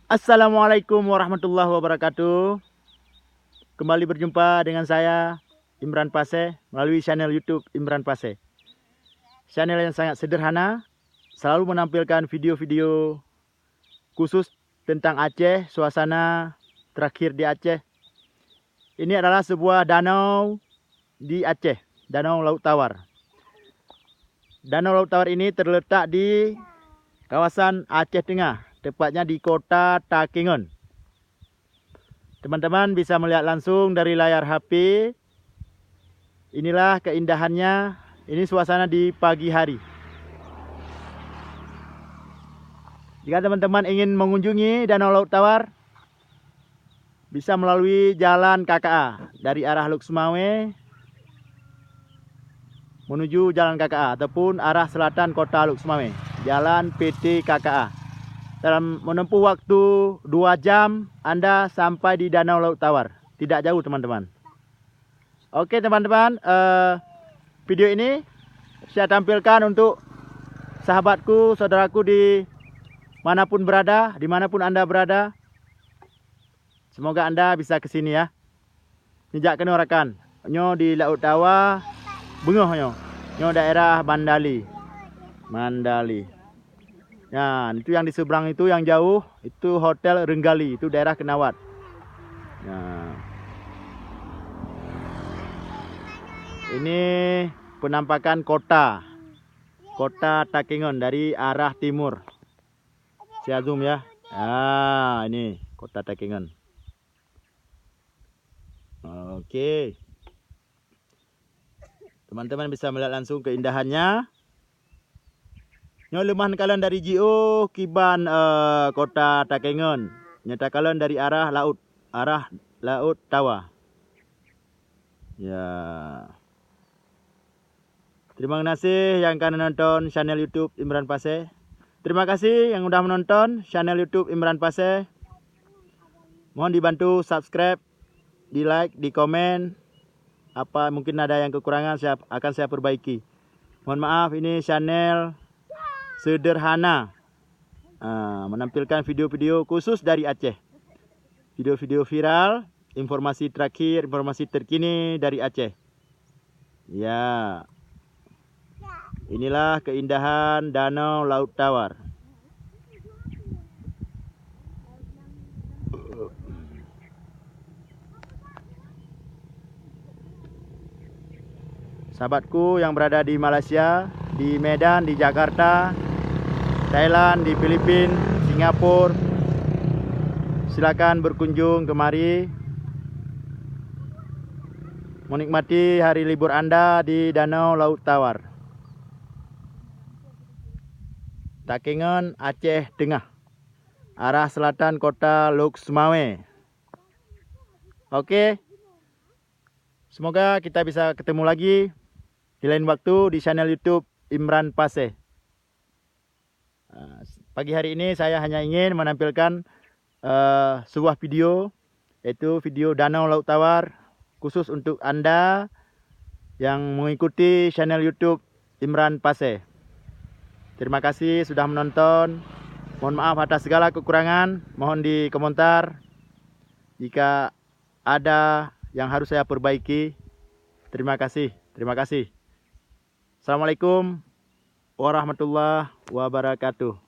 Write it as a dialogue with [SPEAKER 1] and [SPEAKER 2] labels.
[SPEAKER 1] Assalamualaikum warahmatullahi wabarakatuh. Kembali berjumpa dengan saya Imran Pase melalui channel YouTube Imran Pase. Channel yang sangat sederhana, selalu menampilkan video-video khusus tentang Aceh, suasana terakhir di Aceh. Ini adalah sebuah danau di Aceh, Danau Laut Tawar. Danau Laut Tawar ini terletak di kawasan Aceh Tengah, tepatnya di kota Takengon. Teman-teman bisa melihat langsung dari layar HP. Inilah keindahannya. Ini suasana di pagi hari. Jika teman-teman ingin mengunjungi Danau Laut Tawar, bisa melalui jalan KKA dari arah Luk Sumawe menuju jalan KKA ataupun arah selatan kota Luk Sumawe, jalan PT KKA. Dalam menempuh waktu 2 jam Anda sampai di Danau Laut Tawar. Tidak jauh teman-teman. Oke teman-teman, video ini saya tampilkan untuk sahabatku, saudaraku di manapun berada, dimanapun Anda berada. Semoga Anda bisa ke sini ya. Nijak kena rakan. Nyo di Laut Tawar, bengoh nyo. Nyo daerah Mandali. Nah, itu yang di seberang itu yang jauh, itu Hotel Renggali, itu daerah Kenawat. Nah, ini penampakan kota Takengon dari arah timur. Saya zoom ya. Ah, ini kota Takengon. Oke. Teman-teman bisa melihat langsung keindahannya. Nyo lemahan kalian dari Gio Kiban kota Takengon. Nyata kalian dari arah Laut Tawar. Ya. Terima kasih yang akan menonton channel YouTube Imran Pase. Terima kasih yang sudah menonton channel YouTube Imran Pase. Mohon dibantu subscribe, di like, di komen. Apa mungkin ada yang kekurangan akan saya perbaiki. Mohon maaf, ini channel sederhana, menampilkan video-video khusus dari Aceh, video-video viral, informasi terakhir, informasi terkini dari Aceh. Ya, inilah keindahan Danau Laut Tawar. Sahabatku yang berada di Malaysia, di Medan, di Jakarta, Thailand, di Filipina, Singapura, silakan berkunjung kemari menikmati hari libur Anda di Danau Laut Tawar, Takengon, Aceh Tengah, arah selatan kota Luk Sumawe. Oke, semoga kita bisa ketemu lagi di lain waktu di channel YouTube Imran Pase. Pagi hari ini saya hanya ingin menampilkan sebuah video, yaitu video Danau Laut Tawar khusus untuk Anda yang mengikuti channel YouTube Imran Pase. Terima kasih sudah menonton. Mohon maaf atas segala kekurangan. Mohon di komentar jika ada yang harus saya perbaiki. Terima kasih. Assalamualaikum warahmatullahi wabarakatuh.